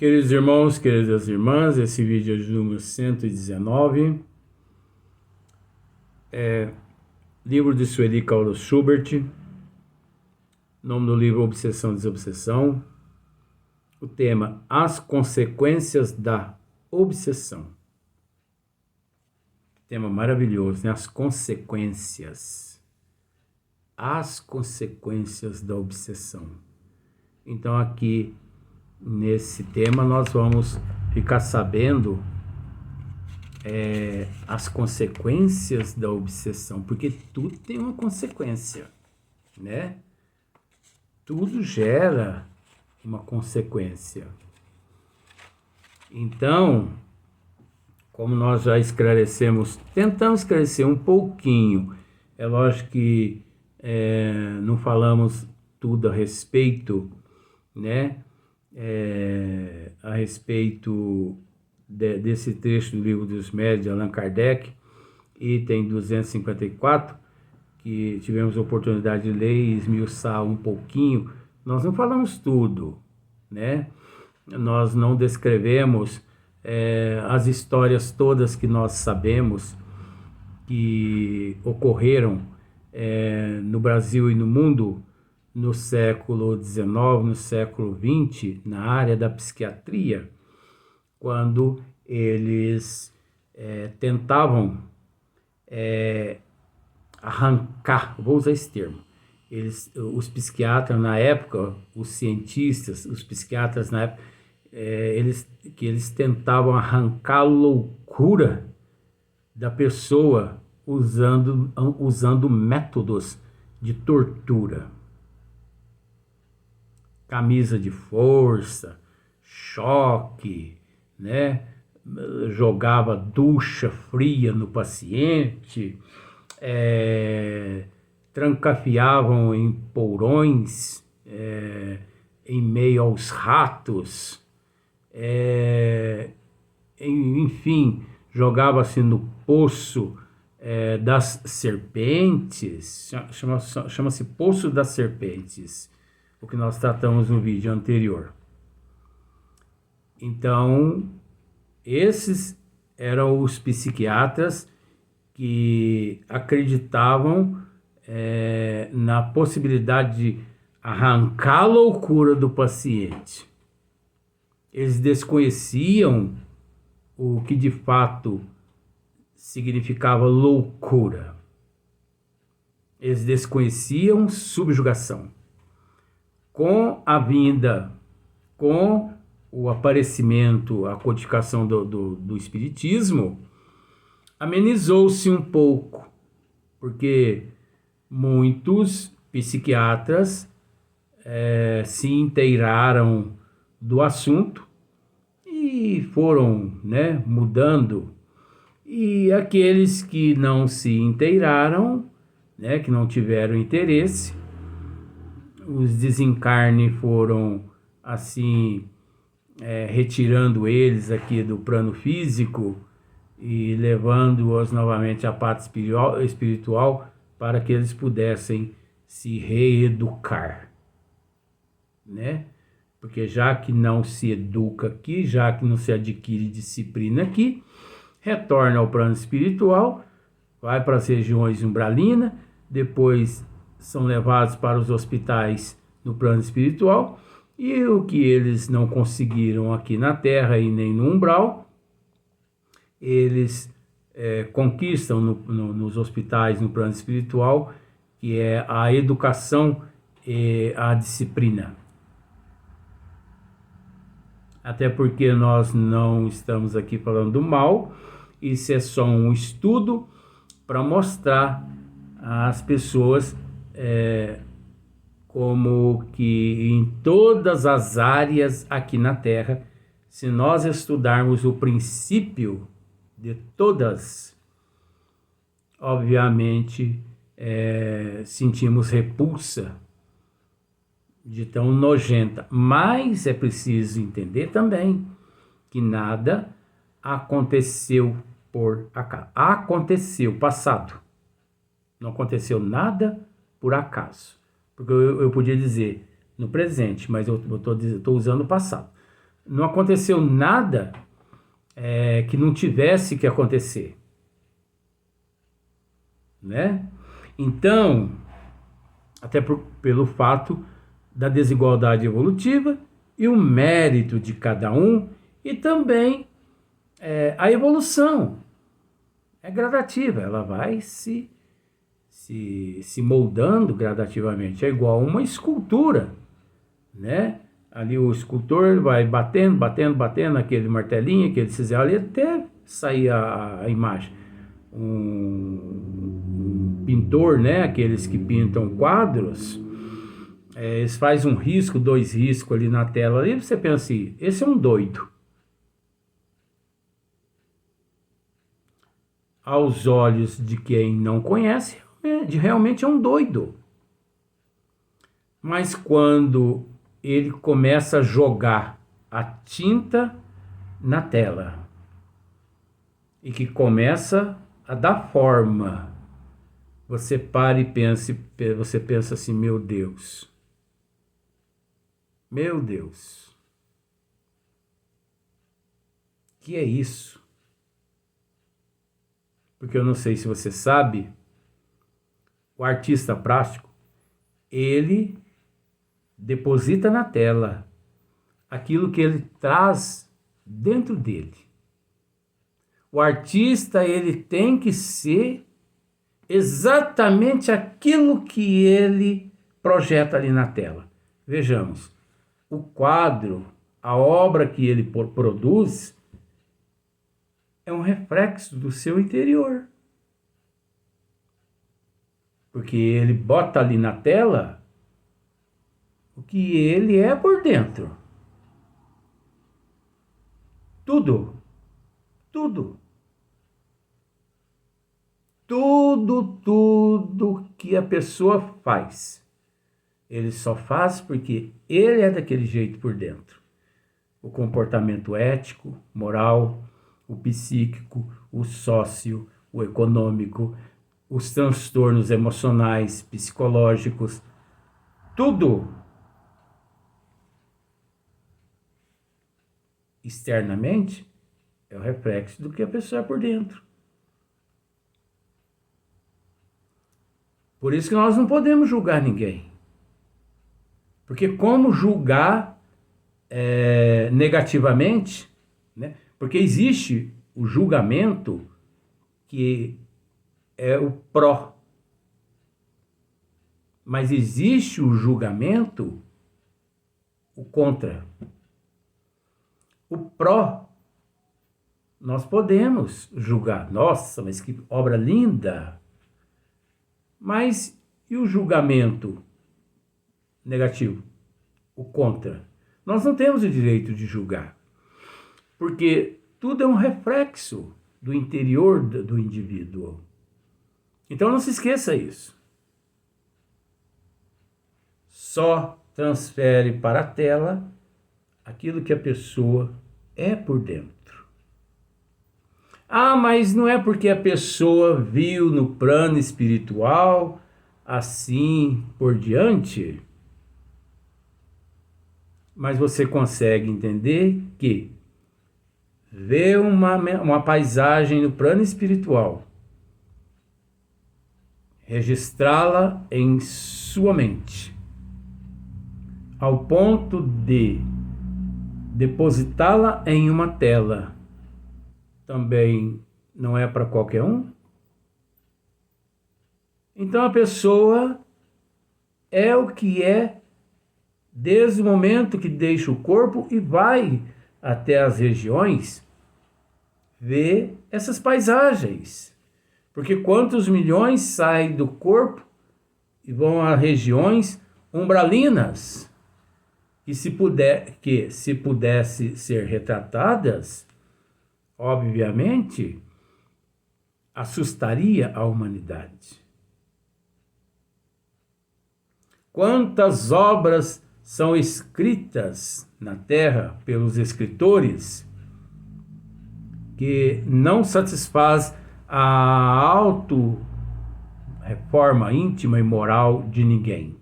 Queridos irmãos, queridas irmãs, esse vídeo é de número 119, livro de Sueli Carlos Schubert, nome do livro Obsessão e Desobsessão, o tema As Consequências da Obsessão. Tema maravilhoso, né? As consequências da obsessão. Então aqui nesse tema nós vamos ficar sabendo as consequências da obsessão, porque tudo tem uma consequência, né? Tudo gera uma consequência. Então, como nós já esclarecemos, tentamos esclarecer um pouquinho, é lógico que não falamos tudo a respeito, né? A respeito desse trecho do Livro dos Médiuns de Allan Kardec, item 254, que tivemos a oportunidade de ler e esmiuçar um pouquinho. Nós não falamos tudo, né? Nós não descrevemos as histórias todas que nós sabemos que ocorreram no Brasil e no mundo no século XIX, no século XX, na área da psiquiatria, quando eles tentavam arrancar, vou usar esse termo, os psiquiatras na época, os cientistas, os psiquiatras na época, eles tentavam arrancar a loucura da pessoa usando métodos de tortura. Camisa de força, choque, né? Jogava ducha fria no paciente, trancafiavam em porões, em meio aos ratos, enfim, jogava-se no poço das serpentes, chama-se Poço das Serpentes, o que nós tratamos no vídeo anterior. Então, esses eram os psiquiatras que acreditavam na possibilidade de arrancar a loucura do paciente. Eles desconheciam o que de fato significava loucura. Eles desconheciam subjugação. Com a vinda, com o aparecimento, a codificação do Espiritismo, amenizou-se um pouco, porque muitos psiquiatras se inteiraram do assunto e foram, né, mudando. E aqueles que não se inteiraram, né, que não tiveram interesse, os desencarnes foram assim retirando eles aqui do plano físico e levando-os novamente à parte espiritual para que eles pudessem se reeducar, né? Porque já que não se educa aqui, já que não se adquire disciplina aqui, retorna ao plano espiritual, vai para as regiões umbralinas, depois são levados para os hospitais no plano espiritual, e o que eles não conseguiram aqui na Terra e nem no umbral, eles conquistam nos hospitais no plano espiritual, que é a educação e a disciplina. Até porque nós não estamos aqui falando do mal, isso é só um estudo para mostrar às pessoas como que em todas as áreas aqui na Terra, se nós estudarmos o princípio de todas, obviamente sentimos repulsa de tão nojenta, mas é preciso entender também que nada aconteceu por acaso. Aconteceu, passado. Não aconteceu nada por acaso. Porque eu podia dizer no presente, mas eu estou usando o passado. não aconteceu nada que não tivesse que acontecer, né? Então, até pelo fato da desigualdade evolutiva e o mérito de cada um, e também a evolução é gradativa, ela vai se moldando gradativamente, é igual uma escultura, né? Ali o escultor vai batendo aquele martelinho, aquele cisel ali, até sair a imagem. Um pintor, né? Aqueles que pintam quadros, eles fazem um risco, 2 riscos ali na tela, ali você pensa assim, esse é um doido. Aos olhos de quem não conhece, realmente é um doido. Mas quando ele começa a jogar a tinta na tela e que começa a dar forma, você para e pensa, você pensa assim, meu Deus, que é isso? Porque eu não sei se você sabe, o artista plástico, ele deposita na tela aquilo que ele traz dentro dele. O artista, ele tem que ser exatamente aquilo que ele projeta ali na tela. Vejamos, o quadro, a obra que ele produz, é um reflexo do seu interior. Porque ele bota ali na tela o que ele é por dentro. Tudo que a pessoa faz, ele só faz porque ele é daquele jeito por dentro. O comportamento ético, moral, o psíquico, o sócio, o econômico, os transtornos emocionais, psicológicos, tudo externamente é o reflexo do que a pessoa é por dentro. Por isso que nós não podemos julgar ninguém. Porque como julgar negativamente, né? Porque existe o julgamento que é o pró. Mas existe o julgamento, o contra. O pró, nós podemos julgar. Nossa, mas que obra linda! Mas e o julgamento negativo? O contra? Nós não temos o direito de julgar. Porque tudo é um reflexo do interior do indivíduo. Então não se esqueça isso. Só transfere para a tela aquilo que a pessoa é por dentro. Ah, mas não é porque a pessoa viu no plano espiritual, assim por diante. Mas você consegue entender que ver uma paisagem no plano espiritual, registrá-la em sua mente, ao ponto de depositá-la em uma tela, também não é para qualquer um. Então a pessoa é o que é desde o momento que deixa o corpo e vai até as regiões ver essas paisagens. Porque quantos milhões saem do corpo e vão a regiões umbralinas que se pudesse ser retratadas, obviamente, assustaria a humanidade. Quantas obras são escritas na Terra pelos escritores que não satisfaz a auto-reforma íntima e moral de ninguém.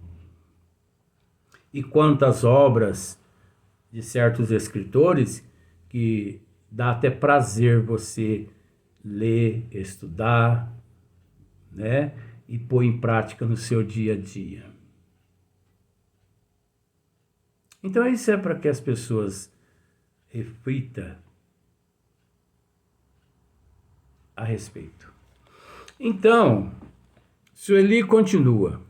E quantas obras de certos escritores que dá até prazer você ler, estudar, né? E pôr em prática no seu dia a dia. Então isso é para que as pessoas reflitam a respeito. Então, Sueli continua.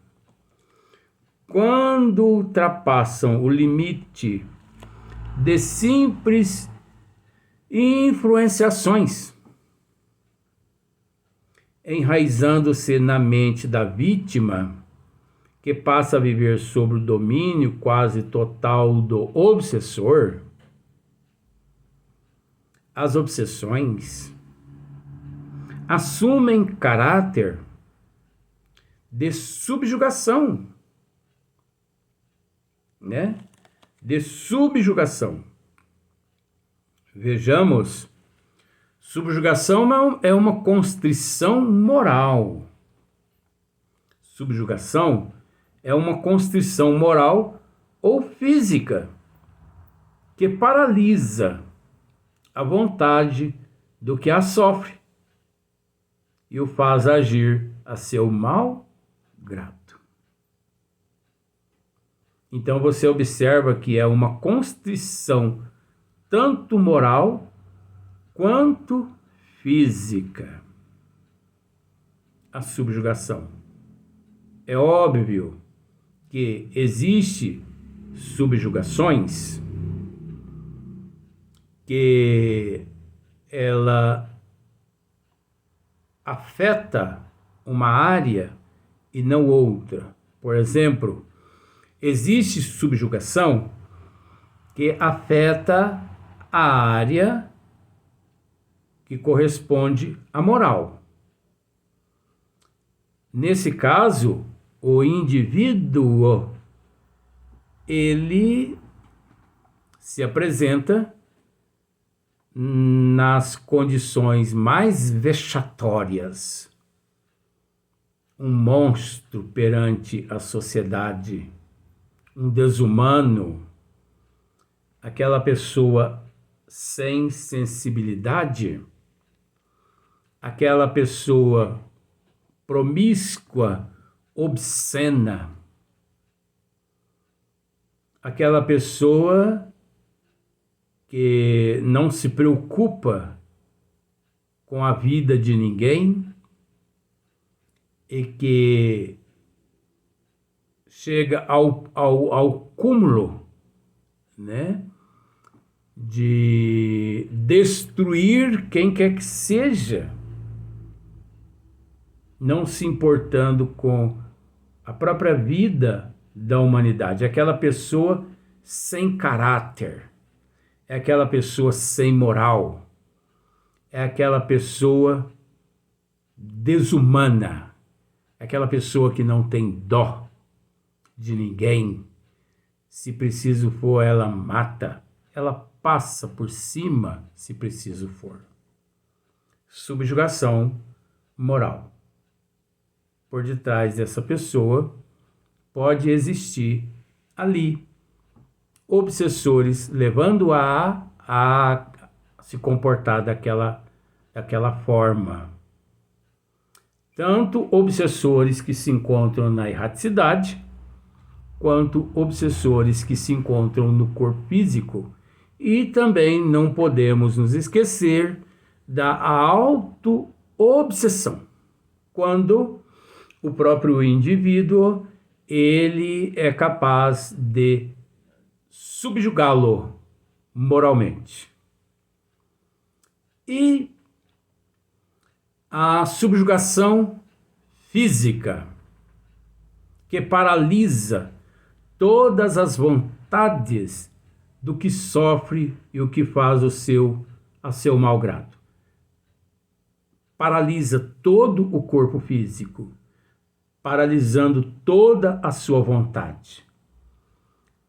Quando ultrapassam o limite de simples influenciações, enraizando-se na mente da vítima, que passa a viver sob o domínio quase total do obsessor, as obsessões assumem caráter de subjugação, né? De subjugação. Vejamos, subjugação é uma constrição moral. Subjugação é uma constrição moral ou física que paralisa a vontade do que a sofre e o faz agir a seu mal grado. Então você observa que é uma constrição tanto moral quanto física. A subjugação. É óbvio que existe subjugações que ela afeta uma área e não outra. Por exemplo, existe subjugação que afeta a área que corresponde à moral. Nesse caso, o indivíduo, ele se apresenta nas condições mais vexatórias. Um monstro perante a sociedade, um desumano, aquela pessoa sem sensibilidade, aquela pessoa promíscua, obscena, aquela pessoa que não se preocupa com a vida de ninguém e que chega ao cúmulo, né, de destruir quem quer que seja, não se importando com a própria vida da humanidade. Aquela pessoa sem caráter, é aquela pessoa sem moral, é aquela pessoa desumana, é aquela pessoa que não tem dó de ninguém. Se preciso for, ela mata, ela passa por cima, se preciso for. Subjugação moral. Por detrás dessa pessoa pode existir ali obsessores levando-a a se comportar daquela forma. Tanto obsessores que se encontram na erraticidade, quanto obsessores que se encontram no corpo físico. E também não podemos nos esquecer da auto-obsessão, quando o próprio indivíduo ele é capaz de subjugá-lo moralmente. E a subjugação física, que paralisa todas as vontades do que sofre e o que faz a seu malgrado. Paralisa todo o corpo físico, paralisando toda a sua vontade,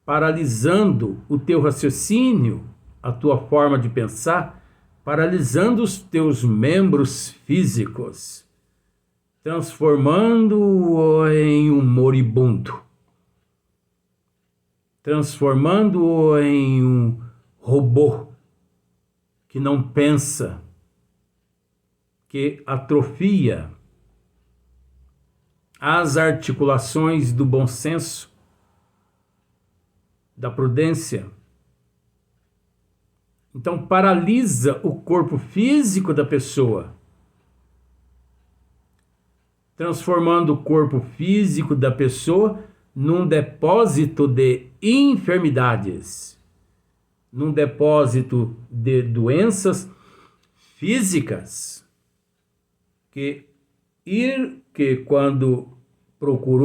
paralisando o teu raciocínio, a tua forma de pensar, paralisando os teus membros físicos, transformando-o em um moribundo. transformando-o em um robô que não pensa, que atrofia as articulações do bom senso, da prudência. Então, paralisa o corpo físico da pessoa, transformando o corpo físico da pessoa num depósito de enfermidades, num depósito de doenças físicas, que quando procura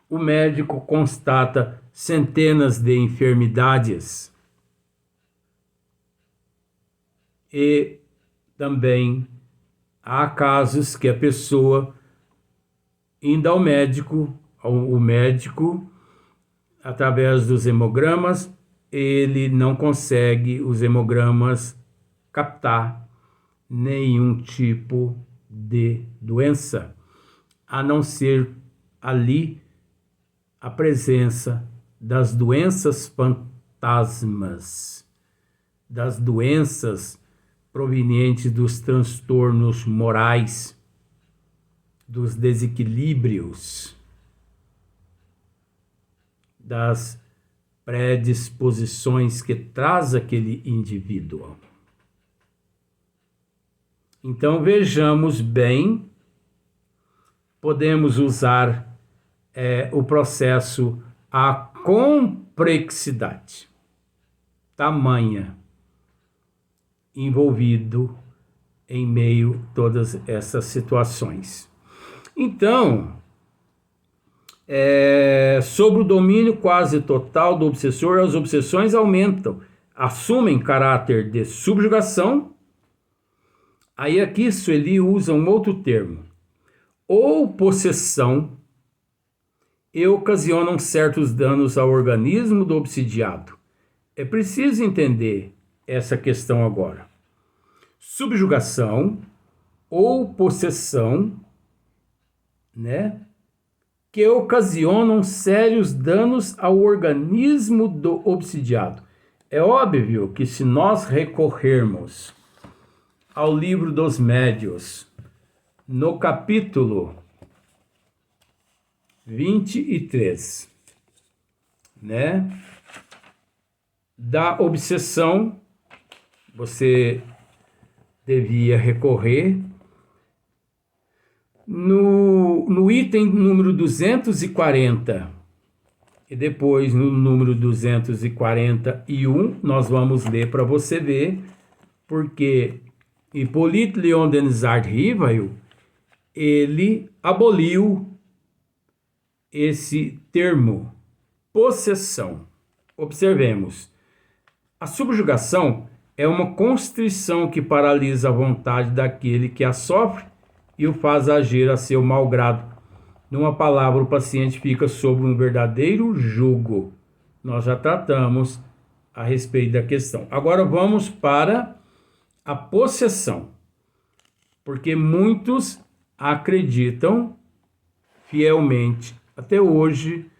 o médico constata centenas de enfermidades. E também há casos que a pessoa, indo ao médico, o médico, através dos hemogramas, ele não consegue, os hemogramas, captar nenhum tipo de doença, a não ser ali a presença das doenças fantasmas, das doenças provenientes dos transtornos morais, dos desequilíbrios, das predisposições que traz aquele indivíduo. Então vejamos bem, podemos usar o processo, a complexidade, tamanha, envolvido em meio a todas essas situações. Então, sobre o domínio quase total do obsessor, as obsessões aumentam, assumem caráter de subjugação. Aí aqui Sueli usa um outro termo, ou possessão, e ocasionam certos danos ao organismo do obsidiado. É preciso entender essa questão agora. Subjugação ou possessão, né, que ocasionam sérios danos ao organismo do obsidiado. É óbvio que se nós recorrermos ao livro dos médios, no capítulo 23, né, da obsessão, você devia recorrer no item número 240 e depois no número 241, nós vamos ler para você ver, porque Hippolyte Léon Denisard Rivail, ele aboliu esse termo, possessão. Observemos, a subjugação é uma constrição que paralisa a vontade daquele que a sofre e o faz agir a seu malgrado. Numa palavra, o paciente fica sob um verdadeiro jugo. Nós já tratamos a respeito da questão. Agora vamos para a possessão, porque muitos acreditam fielmente, até hoje,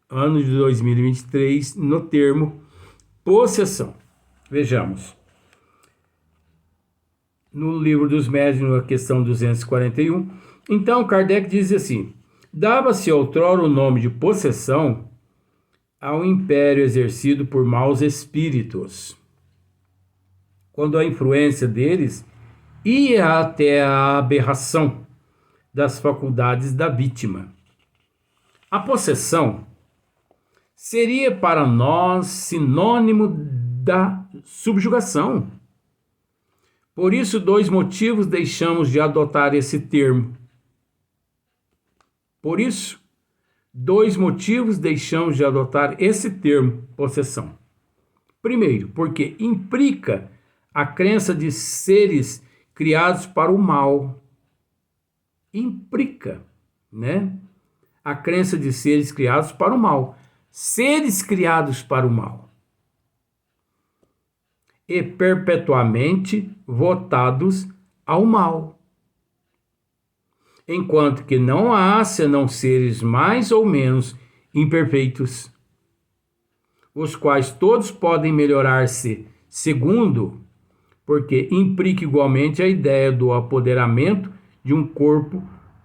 ano de 2023, no termo possessão. Vejamos. No livro dos médiuns, na questão 241, então Kardec diz assim: dava-se outrora o nome de possessão ao império exercido por maus espíritos, quando a influência deles ia até a aberração das faculdades da vítima. A possessão seria para nós sinônimo da subjugação. Por isso, dois motivos deixamos de adotar esse termo. Possessão. Primeiro, porque implica a crença de seres criados para o mal. Implica, né? A crença de seres criados para o mal. Seres criados para o mal. E perpetuamente votados ao mal. Enquanto que não há senão seres mais ou menos imperfeitos, os quais todos podem melhorar-se segundo, porque implica igualmente a ideia do apoderamento de um corpo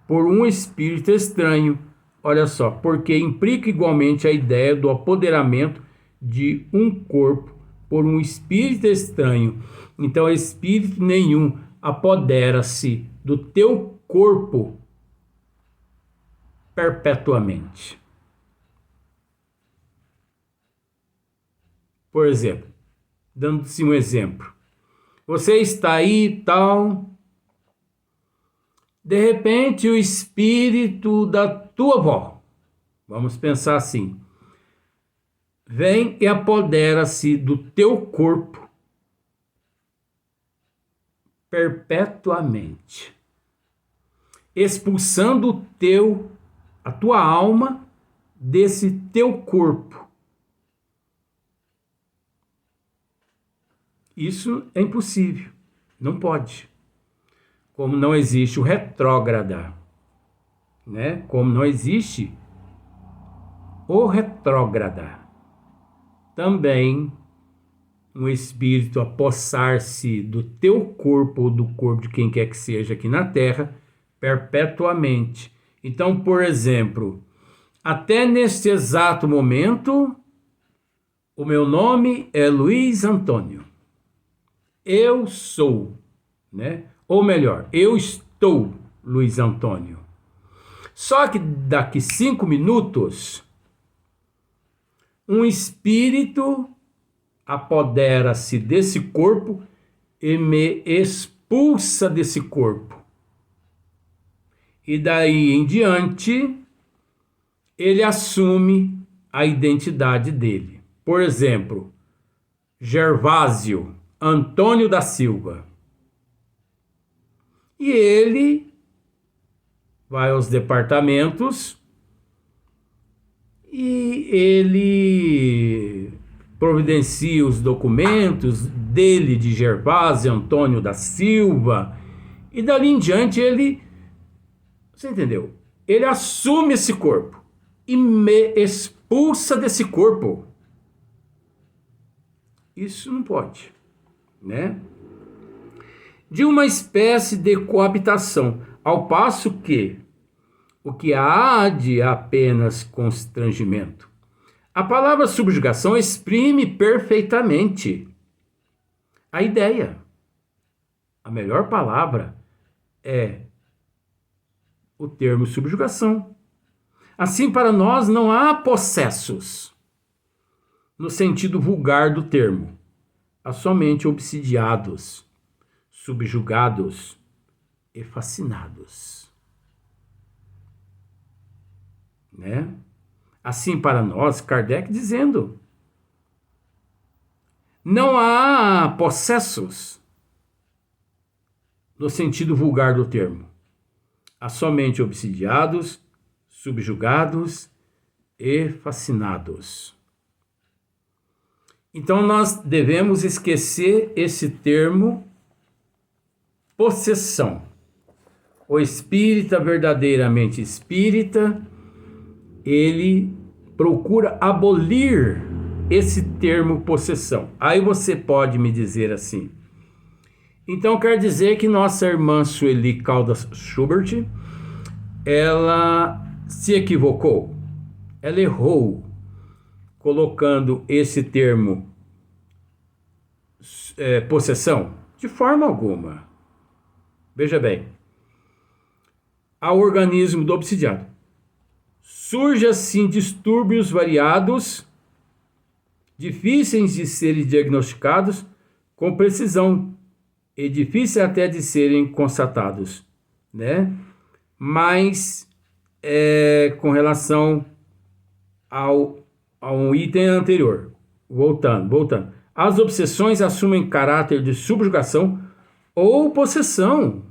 por um espírito estranho. Olha só, porque implica igualmente a ideia do apoderamento de um corpo por um espírito estranho. Então, espírito nenhum apodera-se do teu corpo perpetuamente. Por exemplo, dando-se um exemplo. Você está aí e tal. De repente, o espírito da tua avó, vamos pensar assim, vem e apodera-se do teu corpo perpetuamente, expulsando a tua alma desse teu corpo. Isso é impossível, não pode. Como não existe o retrógrada, né? Como não existe o retrógrada, também um espírito apossar-se do teu corpo ou do corpo de quem quer que seja aqui na Terra perpetuamente. Então, por exemplo, até neste exato momento, o meu nome é Luiz Antônio. Eu sou, né? Ou melhor, eu estou Luiz Antônio. Só que daqui 5 minutos, um espírito apodera-se desse corpo e me expulsa desse corpo. E daí em diante, ele assume a identidade dele. Por exemplo, Gervásio Antônio da Silva. E ele vai aos departamentos e ele providencia os documentos dele, de Gervásio Antônio da Silva, e dali em diante você entendeu? Ele assume esse corpo e me expulsa desse corpo. Isso não pode, né? De uma espécie de coabitação, ao passo que o que há de apenas constrangimento. A palavra subjugação exprime perfeitamente a ideia. A melhor palavra é o termo subjugação. Assim, para nós não há possessos, no sentido vulgar do termo. Há somente obsidiados, subjugados e fascinados. Né? Assim, para nós, Kardec dizendo, não há possessos, no sentido vulgar do termo. Há somente obsidiados, subjugados e fascinados. Então nós devemos esquecer esse termo possessão. O espírita verdadeiramente espírita, ele procura abolir esse termo possessão. Aí você pode me dizer assim, então quer dizer que nossa irmã Sueli Caldas Schubert, ela se equivocou, ela errou, colocando esse termo possessão? De forma alguma. Veja bem, ao organismo do obsidiado surge assim distúrbios variados, difíceis de serem diagnosticados com precisão e difíceis até de serem constatados, né? Mas com relação ao item anterior, voltando, as obsessões assumem caráter de subjugação ou possessão.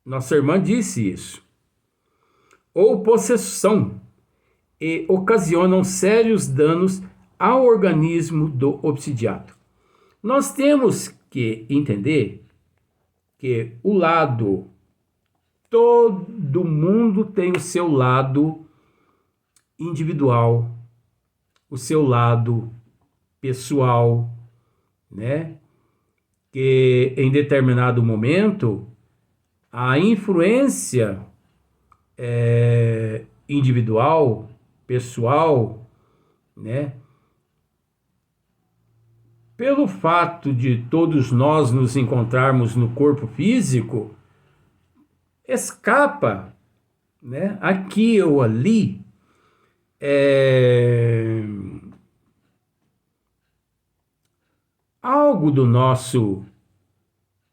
Nossa irmã disse isso. Ou possessão, e ocasionam sérios danos ao organismo do obsidiado. Nós temos que entender que todo mundo tem o seu lado individual, o seu lado pessoal, né? Que em determinado momento a influência individual, pessoal, né? Pelo fato de todos nós nos encontrarmos no corpo físico, escapa, né? Aqui ou ali, algo do nosso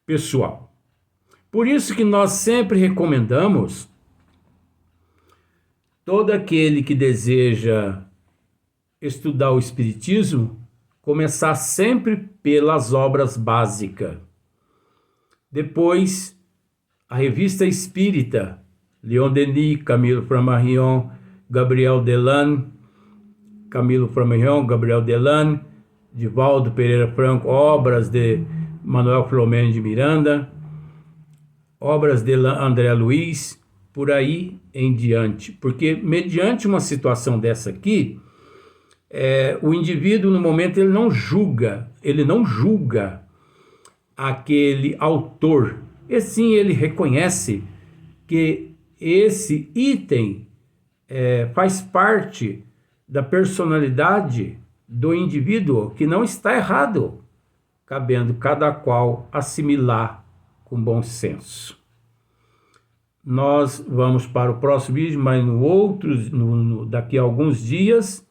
pessoal. Por isso que nós sempre recomendamos todo aquele que deseja estudar o Espiritismo começar sempre pelas obras básicas. Depois, a Revista Espírita, Leon Denis, Camilo Flammarion, Gabriel Delan, Divaldo Pereira Franco, obras de Manuel Filomeno de Miranda, obras de André Luiz, por aí em diante. Porque mediante uma situação dessa aqui, o indivíduo no momento ele não julga aquele autor, e sim ele reconhece que esse item faz parte da personalidade do indivíduo, que não está errado, cabendo cada qual assimilar com bom senso. Nós vamos para o próximo vídeo, mas daqui a alguns dias,